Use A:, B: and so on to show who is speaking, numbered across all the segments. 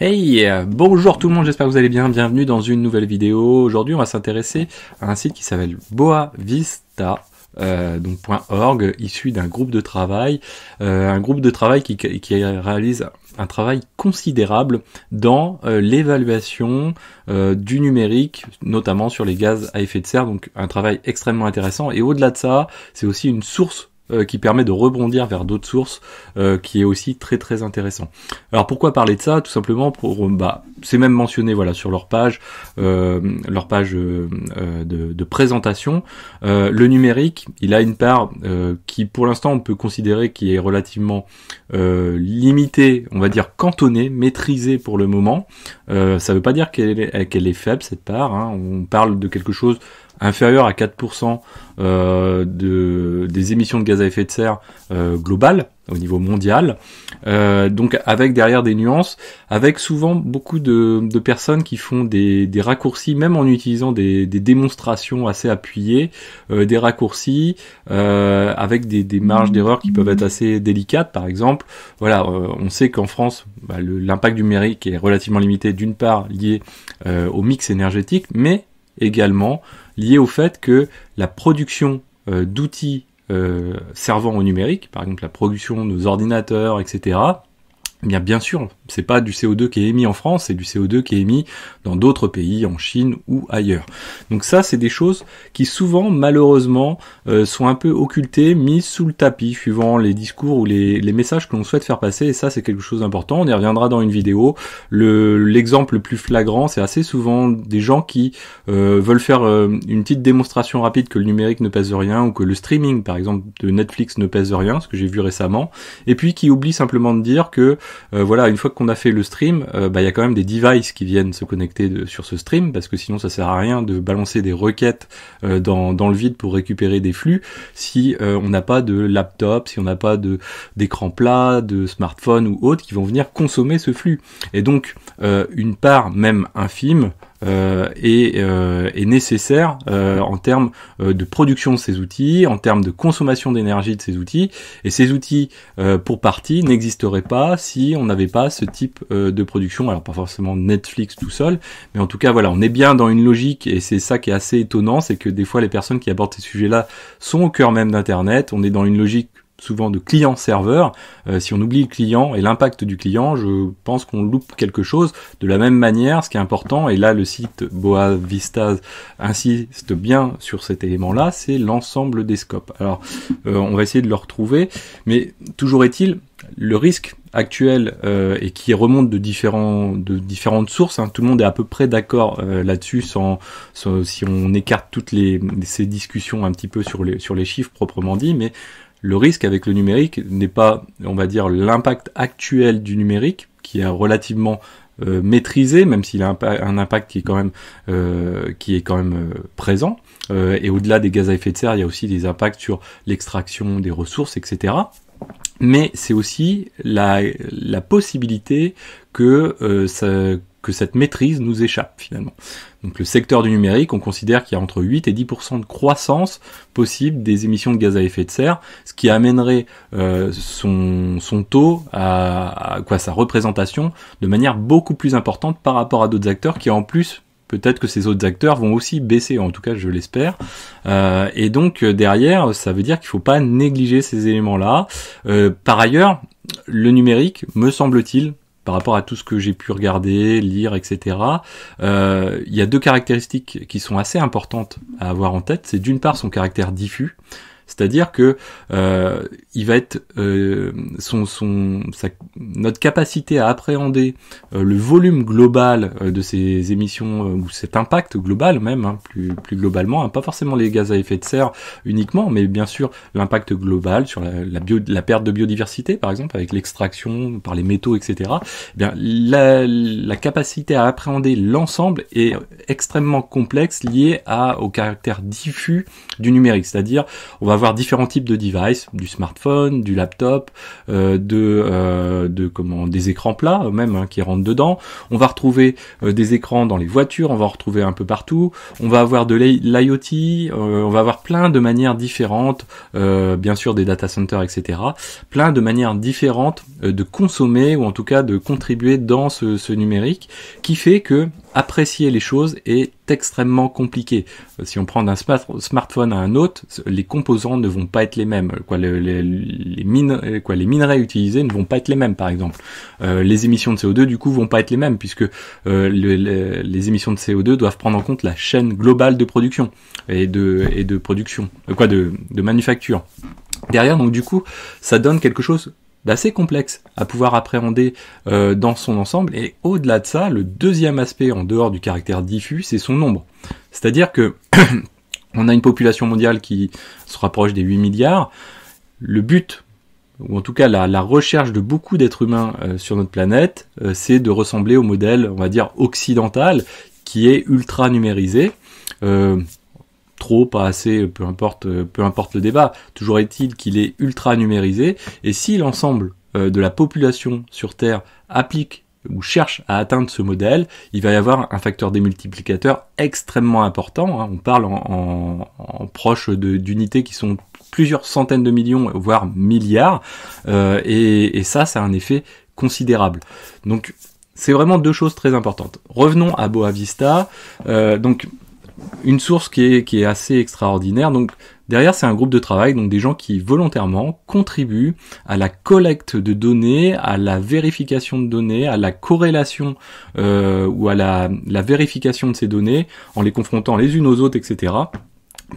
A: Hey, bonjour tout le monde, j'espère que vous allez bien, bienvenue dans une nouvelle vidéo. Aujourd'hui on va s'intéresser à un site qui s'appelle Boavista. Donc .org, issu d'un groupe de travail, qui réalise un travail considérable dans l'évaluation du numérique, notamment sur les gaz à effet de serre, donc un travail extrêmement intéressant. Et au-delà de ça, c'est aussi une source qui permet de rebondir vers d'autres sources, qui est aussi très très intéressant. Alors pourquoi parler de ça? Tout simplement pour, c'est même mentionné voilà sur leur page de présentation. Le numérique, il a une part qui pour l'instant on peut considérer qui est relativement limitée, on va dire cantonnée, maîtrisée pour le moment. Ça veut pas dire qu'elle est faible cette part, hein. On parle de quelque chose inférieur à 4% des émissions de gaz à effet de serre globales au niveau mondial, donc avec derrière des nuances, avec souvent beaucoup de personnes qui font des raccourcis, même en utilisant des démonstrations assez appuyées, des raccourcis avec des marges d'erreur qui peuvent être assez délicates. Par exemple, voilà, on sait qu'en France, l'impact du numérique est relativement limité, d'une part lié au mix énergétique, mais également lié au fait que la production d'outils servant au numérique, par exemple la production de nos ordinateurs, etc., bien sûr, c'est pas du CO2 qui est émis en France, c'est du CO2 qui est émis dans d'autres pays, en Chine ou ailleurs. Donc ça, c'est des choses qui souvent, malheureusement, sont un peu occultées, mises sous le tapis, suivant les discours ou les messages que l'on souhaite faire passer, et ça, c'est quelque chose d'important. On y reviendra dans une vidéo. L'exemple le plus flagrant, c'est assez souvent des gens qui veulent faire une petite démonstration rapide que le numérique ne pèse rien, ou que le streaming, par exemple, de Netflix ne pèse rien, ce que j'ai vu récemment, et puis qui oublient simplement de dire que voilà, une fois qu'on a fait le stream, y a quand même des devices qui viennent se connecter sur ce stream, parce que sinon ça sert à rien de balancer des requêtes dans le vide pour récupérer des flux si on n'a pas de laptop, si on n'a pas d'écran plat, de smartphone ou autre qui vont venir consommer ce flux. Et donc une part même infime est nécessaire en termes de production de ces outils, en termes de consommation d'énergie de ces outils, et ces outils pour partie n'existeraient pas si on n'avait pas ce type de production. Alors pas forcément Netflix tout seul, mais en tout cas voilà, on est bien dans une logique, et c'est ça qui est assez étonnant, c'est que des fois les personnes qui abordent ces sujets-là sont au cœur même d'Internet. On est dans une logique souvent de client-serveur. Si on oublie le client et l'impact du client, je pense qu'on loupe quelque chose. De la même manière, ce qui est important, et là le site Boavista insiste bien sur cet élément-là, c'est l'ensemble des scopes. Alors, on va essayer de le retrouver, mais toujours est-il, le risque actuel et qui remonte de différentes sources, hein, tout le monde est à peu près d'accord là-dessus, si on écarte toutes ces discussions un petit peu sur les chiffres proprement dit, mais le risque avec le numérique n'est pas, on va dire, l'impact actuel du numérique, qui est relativement maîtrisé, même s'il a un impact qui est quand même présent. Et au-delà des gaz à effet de serre, il y a aussi des impacts sur l'extraction des ressources, etc. Mais c'est aussi la possibilité que cette maîtrise nous échappe finalement. Donc le secteur du numérique, on considère qu'il y a entre 8 et 10% de croissance possible des émissions de gaz à effet de serre, ce qui amènerait son taux sa représentation de manière beaucoup plus importante par rapport à d'autres acteurs qui en plus, peut-être que ces autres acteurs vont aussi baisser, en tout cas je l'espère. Et donc derrière, ça veut dire qu'il ne faut pas négliger ces éléments-là. Par ailleurs, le numérique, me semble-t-il, par rapport à tout ce que j'ai pu regarder, lire, etc., il y a deux caractéristiques qui sont assez importantes à avoir en tête. C'est d'une part son caractère diffus, c'est-à-dire que il va être notre capacité à appréhender le volume global de ces émissions ou cet impact global même, hein, plus globalement, hein, pas forcément les gaz à effet de serre uniquement, mais bien sûr l'impact global sur la perte de biodiversité, par exemple avec l'extraction par les métaux, etc. Eh bien, la capacité à appréhender l'ensemble est extrêmement complexe, liée au caractère diffus du numérique, c'est-à-dire on va avoir différents types de devices, du smartphone, du laptop, des écrans plats même hein, qui rentrent dedans. On va retrouver des écrans dans les voitures, on va en retrouver un peu partout. On va avoir de l'IoT, on va avoir plein de manières différentes, bien sûr des data centers, etc. Plein de manières différentes de consommer ou en tout cas de contribuer dans ce numérique, qui fait que apprécier les choses est extrêmement compliqué. Si on prend d'un smartphone à un autre, les composants ne vont pas être les mêmes. Les minerais utilisés ne vont pas être les mêmes, par exemple. Les émissions de CO2, du coup, vont pas être les mêmes, puisque les émissions de CO2 doivent prendre en compte la chaîne globale de production et de production, de manufacture. Derrière, donc du coup, ça donne quelque chose d'assez complexe à pouvoir appréhender dans son ensemble. Et au-delà de ça, le deuxième aspect en dehors du caractère diffus, c'est son nombre. C'est-à-dire que on a une population mondiale qui se rapproche des 8 milliards. Le but, ou en tout cas la recherche de beaucoup d'êtres humains sur notre planète, c'est de ressembler au modèle, on va dire, occidental, qui est ultra numérisé. Trop, pas assez, peu importe le débat. Toujours est-il qu'il est ultra numérisé. Et si l'ensemble de la population sur Terre applique ou cherche à atteindre ce modèle, il va y avoir un facteur démultiplicateur extrêmement important. Hein. On parle en proche d'unités qui sont plusieurs centaines de millions, voire milliards. Et ça a un effet considérable. Donc, c'est vraiment deux choses très importantes. Revenons à Boa Vista. Donc, une source qui est assez extraordinaire. Donc derrière, c'est un groupe de travail, donc des gens qui volontairement contribuent à la collecte de données, à la vérification de données, à la corrélation ou à la vérification de ces données en les confrontant les unes aux autres, etc.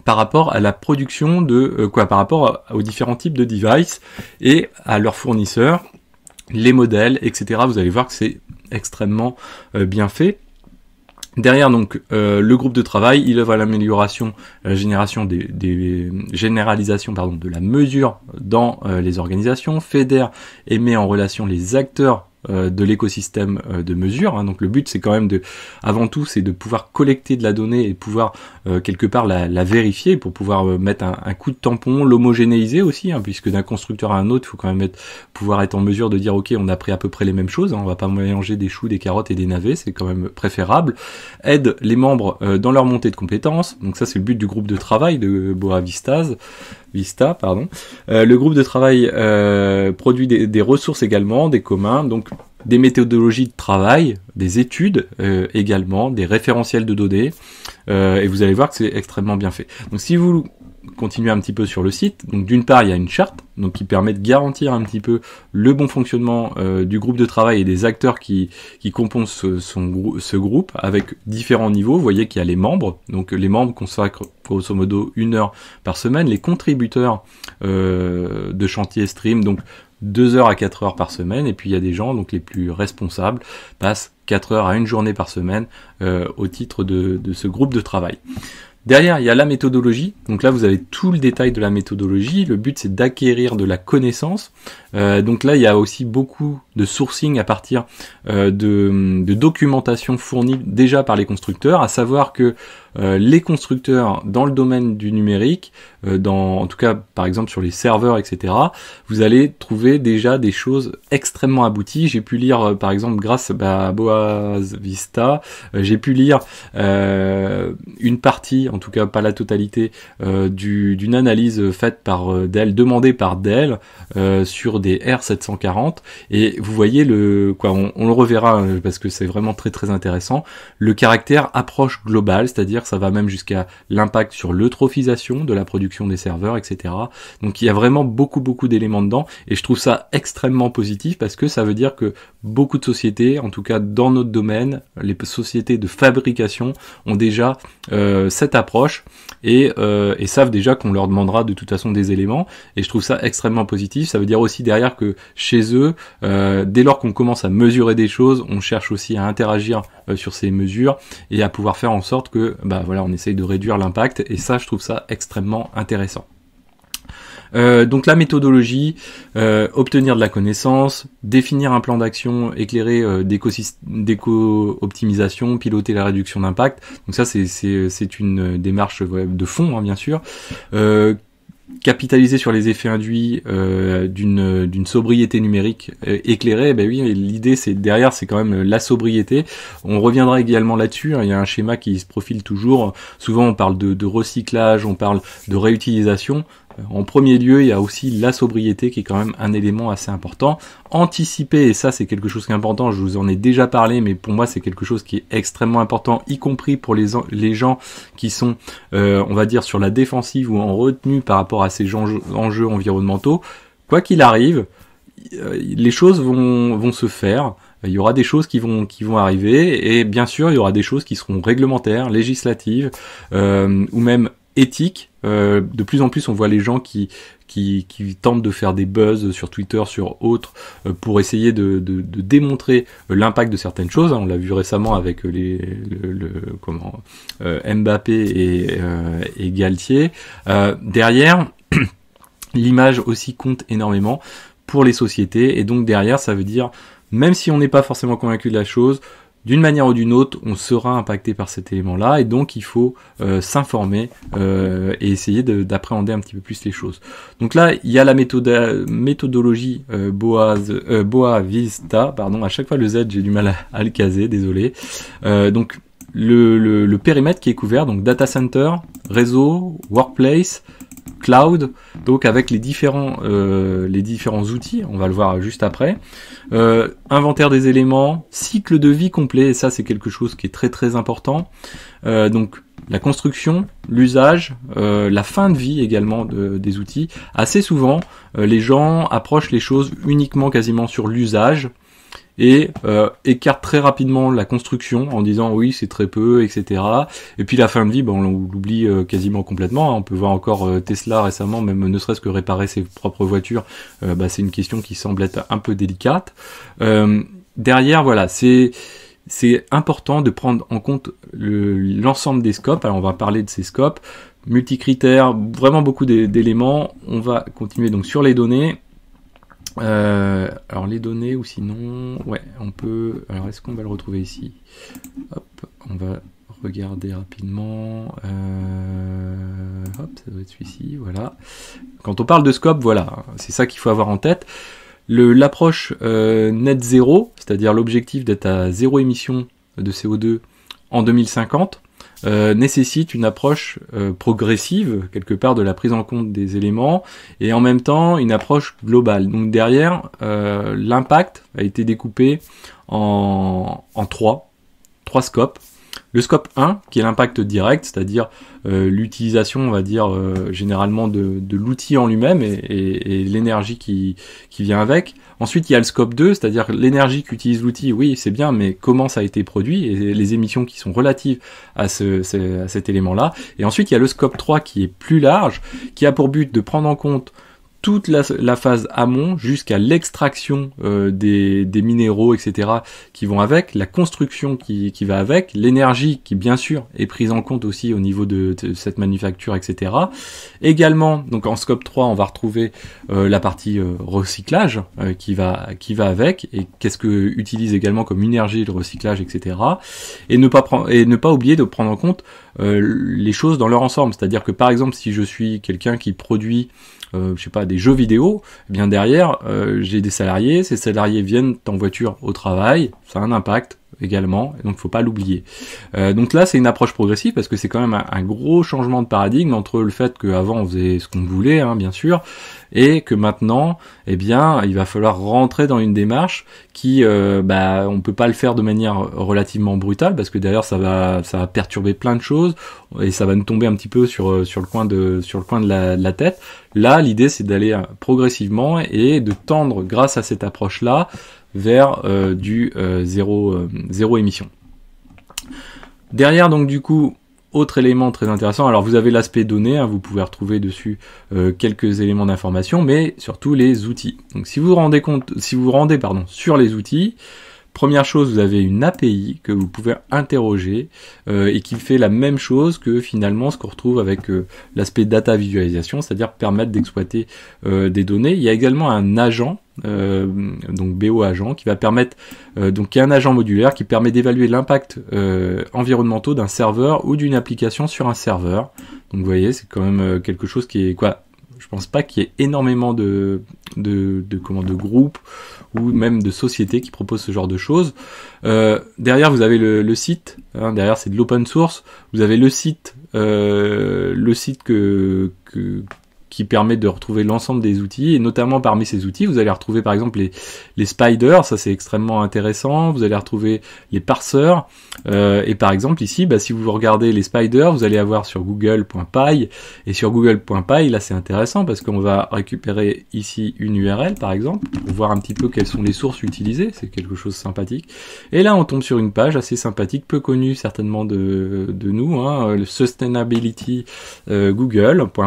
A: Par rapport à la production par rapport aux différents types de devices et à leurs fournisseurs, les modèles, etc. Vous allez voir que c'est extrêmement bien fait. Derrière donc le groupe de travail, il œuvre à l'amélioration, à la généralisation de la mesure dans les organisations, fédère et met en relation les acteurs de l'écosystème de mesure. Hein. Donc le but c'est quand même avant tout c'est de pouvoir collecter de la donnée et pouvoir quelque part la vérifier pour pouvoir mettre un coup de tampon, l'homogénéiser aussi, hein, puisque d'un constructeur à un autre, il faut quand même pouvoir être en mesure de dire ok, on a pris à peu près les mêmes choses, hein, on va pas mélanger des choux, des carottes et des navets, c'est quand même préférable. Aide les membres dans leur montée de compétences, donc ça c'est le but du groupe de travail de Boa Vista. Le groupe de travail produit des ressources également, des communs, donc des méthodologies de travail, des études également, des référentiels de données, et vous allez voir que c'est extrêmement bien fait. Donc si vous continuez un petit peu sur le site, donc d'une part il y a une charte donc qui permet de garantir un petit peu le bon fonctionnement du groupe de travail et des acteurs qui composent ce groupe avec différents niveaux. Vous voyez qu'il y a les membres, donc les membres consacrent grosso modo 1 heure par semaine, les contributeurs de chantier stream, donc 2 heures à 4 heures par semaine, et puis il y a des gens, donc les plus responsables, passent 4 heures à 1 journée par semaine au titre de ce groupe de travail. Derrière, il y a la méthodologie. Donc là, vous avez tout le détail de la méthodologie. Le but, c'est d'acquérir de la connaissance. Donc là, il y a aussi beaucoup de sourcing à partir de documentation fournie déjà par les constructeurs, à savoir que les constructeurs dans le domaine du numérique, en tout cas par exemple sur les serveurs, etc., vous allez trouver déjà des choses extrêmement abouties. J'ai pu lire par exemple grâce à Boa Vista, j'ai pu lire une partie, en tout cas pas la totalité, d'une analyse faite par Dell, demandée par Dell sur des R740, et vous voyez on le reverra parce que c'est vraiment très très intéressant, le caractère approche globale, c'est-à-dire ça va même jusqu'à l'impact sur l'eutrophisation de la production des serveurs, etc. Donc il y a vraiment beaucoup d'éléments dedans, et je trouve ça extrêmement positif parce que ça veut dire que beaucoup de sociétés, en tout cas dans notre domaine, les sociétés de fabrication ont déjà cette approche et savent déjà qu'on leur demandera de toute façon des éléments, et je trouve ça extrêmement positif. Ça veut dire aussi derrière que chez eux, dès lors qu'on commence à mesurer des choses, on cherche aussi à interagir sur ces mesures et à pouvoir faire en sorte que on essaye de réduire l'impact, et ça je trouve ça extrêmement intéressant. Donc la méthodologie, obtenir de la connaissance, définir un plan d'action éclairé d'éco-optimisation, piloter la réduction d'impact. Donc ça c'est une démarche de fond, hein, bien sûr. capitaliser sur les effets induits d'une sobriété numérique éclairée, ben oui, l'idée c'est derrière, c'est quand même la sobriété. On reviendra également là-dessus, hein, il y a un schéma qui se profile toujours. Souvent on parle de recyclage, on parle de réutilisation. En premier lieu, il y a aussi la sobriété qui est quand même un élément assez important. Anticiper, et ça c'est quelque chose qui est important, je vous en ai déjà parlé, mais pour moi c'est quelque chose qui est extrêmement important, y compris pour les gens qui sont, on va dire, sur la défensive ou en retenue par rapport à ces enjeux environnementaux. Quoi qu'il arrive, les choses vont se faire. Il y aura des choses qui vont arriver, et bien sûr il y aura des choses qui seront réglementaires, législatives, ou même éthique. De plus en plus on voit les gens qui tentent de faire des buzz sur Twitter, sur autres, pour essayer de démontrer l'impact de certaines choses. On l'a vu récemment avec Mbappé et Galtier. Derrière, l'image aussi compte énormément pour les sociétés, et donc derrière ça veut dire, même si on n'est pas forcément convaincu de la chose, d'une manière ou d'une autre, on sera impacté par cet élément-là, et donc il faut s'informer et essayer d'appréhender un petit peu plus les choses. Donc là, il y a la méthodologie Boa Vista, pardon, à chaque fois le Z, j'ai du mal à le caser, désolé. Donc le périmètre qui est couvert, donc data center, réseau, workplace, cloud, donc avec les différents outils, on va le voir juste après. Inventaire des éléments, cycle de vie complet, et ça c'est quelque chose qui est très très important. Donc la construction, l'usage, la fin de vie également des outils. Assez souvent, les gens approchent les choses uniquement quasiment sur l'usage, et écarte très rapidement la construction en disant oui c'est très peu, etc. Et puis la fin de vie, on l'oublie quasiment complètement. On peut voir encore Tesla récemment, même ne serait-ce que réparer ses propres voitures, c'est une question qui semble être un peu délicate. Derrière, voilà, c'est important de prendre en compte l'ensemble des scopes. Alors on va parler de ces scopes, multicritères, vraiment beaucoup d'éléments. On va continuer donc sur les données. Alors les données, ou sinon, ouais, on peut. Alors est-ce qu'on va le retrouver ici? Hop, on va regarder rapidement. Hop, ça doit être celui-ci, voilà. Quand on parle de scope, voilà, c'est ça qu'il faut avoir en tête. L'approche net zéro, c'est-à-dire l'objectif d'être à zéro émission de CO2 en 2050. Nécessite une approche progressive, quelque part, de la prise en compte des éléments, et en même temps une approche globale. Donc derrière, l'impact a été découpé en trois scopes. Le scope 1, qui est l'impact direct, c'est-à-dire l'utilisation, on va dire, généralement de l'outil en lui-même et l'énergie qui vient avec. Ensuite, il y a le scope 2, c'est-à-dire l'énergie qu'utilise l'outil, oui, c'est bien, mais comment ça a été produit, et les émissions qui sont relatives à cet élément-là. Et ensuite, il y a le scope 3 qui est plus large, qui a pour but de prendre en compte toute la phase amont jusqu'à l'extraction des minéraux, etc. qui vont avec, la construction qui va avec, l'énergie qui bien sûr est prise en compte aussi au niveau de cette manufacture, etc. Également, donc en scope 3, on va retrouver la partie recyclage qui va avec, et qu'est-ce que utilise également comme énergie le recyclage, etc. Et ne pas oublier de prendre en compte les choses dans leur ensemble. C'est-à-dire que par exemple, si je suis quelqu'un qui produit je sais pas, des jeux vidéo, eh bien derrière, j'ai des salariés, ces salariés viennent en voiture au travail, ça a un impact également, et donc faut pas l'oublier. Donc là, c'est une approche progressive, parce que c'est quand même un gros changement de paradigme entre le fait qu'avant on faisait ce qu'on voulait, hein, bien sûr, et que maintenant, eh bien, il va falloir rentrer dans une démarche qui, on peut pas le faire de manière relativement brutale, parce que derrière ça va perturber plein de choses, et ça va nous tomber un petit peu sur le coin de la tête. Là, l'idée c'est d'aller progressivement et de tendre, grâce à cette approche-là, vers du zéro émission. Derrière, donc du coup, autre élément très intéressant, alors vous avez l'aspect données, hein, vous pouvez retrouver dessus quelques éléments d'information, mais surtout les outils. Donc si vous vous rendez sur les outils, première chose, vous avez une API que vous pouvez interroger et qui fait la même chose que finalement ce qu'on retrouve avec l'aspect data visualisation, c'est-à-dire permettre d'exploiter des données. Il y a également un agent, donc BO agent, qui va permettre, donc il y a un agent modulaire qui permet d'évaluer l'impact environnemental d'un serveur ou d'une application sur un serveur. Donc vous voyez, c'est quand même quelque chose qui est je pense pas qu'il y ait énormément de groupes ou même de sociétés qui proposent ce genre de choses. Derrière, vous avez le site. Hein, derrière, c'est de l'open source. Vous avez le site qui permet de retrouver l'ensemble des outils, et notamment parmi ces outils, vous allez retrouver par exemple les spiders, ça c'est extrêmement intéressant, vous allez retrouver les parseurs, et par exemple ici, si vous regardez les spiders, vous allez avoir sur google.py, et sur google.py, là c'est intéressant parce qu'on va récupérer ici une URL par exemple, pour voir un petit peu quelles sont les sources utilisées, c'est quelque chose de sympathique, et là on tombe sur une page assez sympathique, peu connue certainement de nous, hein, le Sustainability Google, donc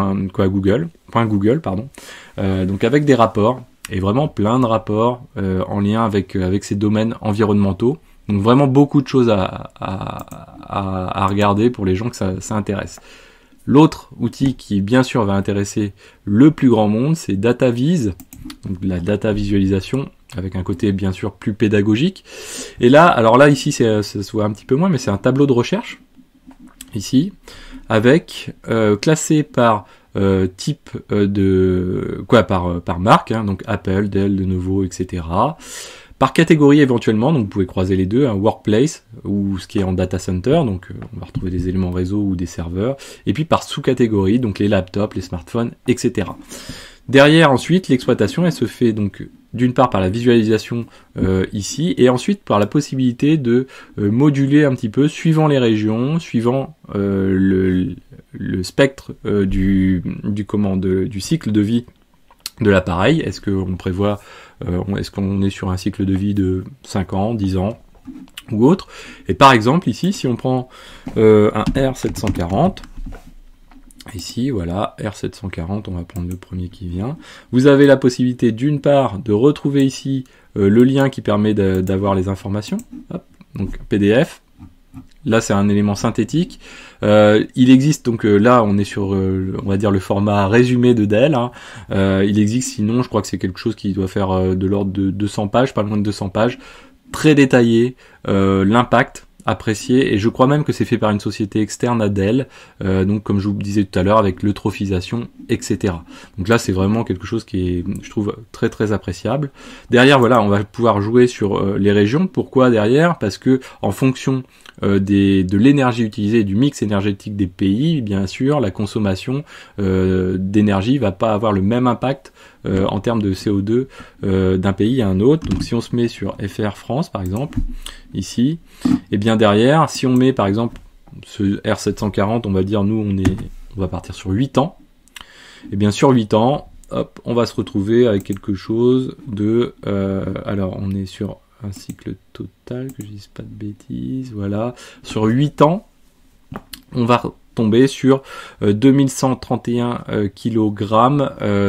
A: avec des rapports, et vraiment plein de rapports en lien avec ces domaines environnementaux. Donc vraiment beaucoup de choses à regarder pour les gens que ça intéresse. L'autre outil qui bien sûr va intéresser le plus grand monde, c'est DataVis, donc la data visualisation, avec un côté bien sûr plus pédagogique. Et là, alors là ici ça se voit un petit peu moins, mais c'est un tableau de recherche, ici, avec classé par type par marque, hein, donc Apple, Dell, Lenovo, etc. Par catégorie éventuellement, donc vous pouvez croiser les deux, un workplace ou ce qui est en data center, donc on va retrouver des éléments réseau ou des serveurs, et puis par sous-catégorie, donc les laptops, les smartphones, etc. Derrière ensuite, l'exploitation, elle se fait donc d'une part par la visualisation ici, et ensuite par la possibilité de moduler un petit peu suivant les régions, suivant le spectre du cycle de vie de l'appareil. Est-ce qu'on prévoit, est-ce qu'on est sur un cycle de vie de 5 ans, 10 ans ou autre? Et par exemple ici, si on prend un R740, ici, voilà, R740, on va prendre le premier qui vient. Vous avez la possibilité d'une part de retrouver ici le lien qui permet d'avoir les informations, hop, donc PDF. Là, c'est un élément synthétique. Il existe, donc là, on est sur, on va dire, le format résumé de Dell. Hein. Il existe, sinon, je crois que c'est quelque chose qui doit faire de l'ordre de 200 pages, pas loin de 200 pages, très détaillé, l'impact apprécié, et je crois même que c'est fait par une société externe à Dell, donc comme je vous disais tout à l'heure, avec l'eutrophisation, etc. Donc là, c'est vraiment quelque chose qui est, je trouve, très très appréciable. Derrière, voilà, on va pouvoir jouer sur les régions. Pourquoi derrière? Parce que en fonction de l'énergie utilisée, du mix énergétique des pays, bien sûr, la consommation d'énergie va pas avoir le même impact en termes de CO2 d'un pays à un autre. Donc si on se met sur FR France par exemple, ici, et bien derrière, si on met par exemple ce R740, on va dire nous on va partir sur 8 ans, et bien sur 8 ans, hop, on va se retrouver avec quelque chose de alors on est sur un cycle total, que je dise pas de bêtises, voilà, sur 8 ans, on va tomber sur 2131 kg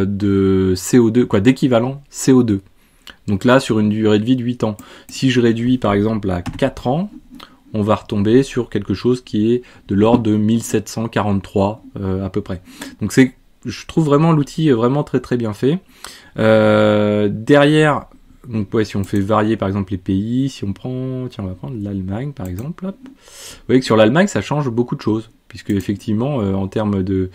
A: de CO2, d'équivalent CO2. Donc là, sur une durée de vie de 8 ans. Si je réduis par exemple à 4 ans, on va retomber sur quelque chose qui est de l'ordre de 1743 à peu près. Donc je trouve vraiment l'outil vraiment très très bien fait. Derrière, donc ouais, si on fait varier par exemple les pays, si on prend, tiens, on va prendre l'Allemagne par exemple, hop. Vous voyez que sur l'Allemagne ça change beaucoup de choses, puisque effectivement en termes de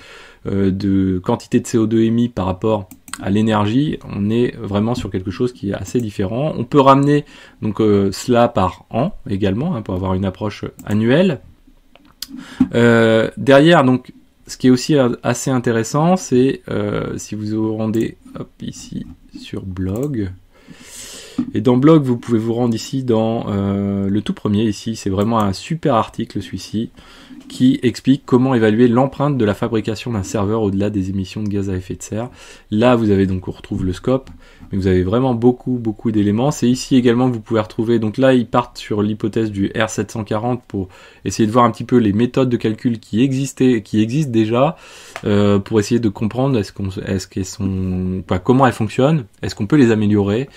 A: quantité de CO2 émis par rapport à l'énergie, on est vraiment sur quelque chose qui est assez différent. On peut ramener donc cela par an également, hein, pour avoir une approche annuelle. Derrière, donc, ce qui est aussi assez intéressant, c'est si vous vous rendez hop, ici sur blog. Et dans blog, vous pouvez vous rendre ici dans le tout premier, ici, c'est vraiment un super article celui-ci, qui explique comment évaluer l'empreinte de la fabrication d'un serveur au-delà des émissions de gaz à effet de serre. Là, vous avez donc, on retrouve le scope, mais vous avez vraiment beaucoup d'éléments. C'est ici également que vous pouvez retrouver, donc là, ils partent sur l'hypothèse du R740 pour essayer de voir un petit peu les méthodes de calcul qui existent déjà, pour essayer de comprendre comment elles fonctionnent, est-ce qu'on peut les améliorer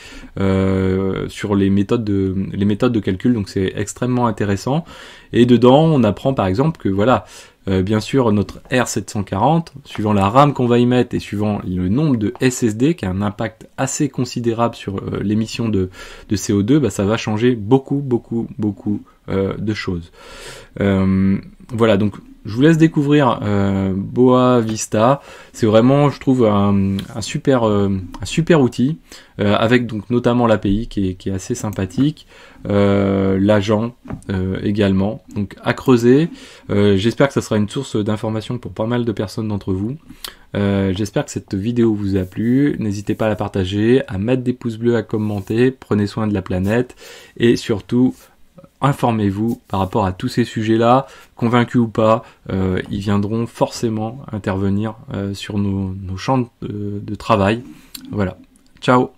A: sur les méthodes de calcul. Donc c'est extrêmement intéressant. Et dedans, on apprend par exemple que voilà, bien sûr, notre R740, suivant la RAM qu'on va y mettre et suivant le nombre de SSD, qui a un impact assez considérable sur l'émission de CO2, bah, ça va changer beaucoup de choses. Voilà, donc je vous laisse découvrir Boa Vista. C'est vraiment, je trouve, un super outil, avec donc notamment l'API qui est assez sympathique, l'agent également. Donc à creuser. J'espère que ça sera une source d'information pour pas mal de personnes d'entre vous. J'espère que cette vidéo vous a plu. N'hésitez pas à la partager, à mettre des pouces bleus, à commenter. Prenez soin de la planète et surtout, informez-vous par rapport à tous ces sujets-là, convaincus ou pas, ils viendront forcément intervenir sur nos champs de travail. Voilà. Ciao!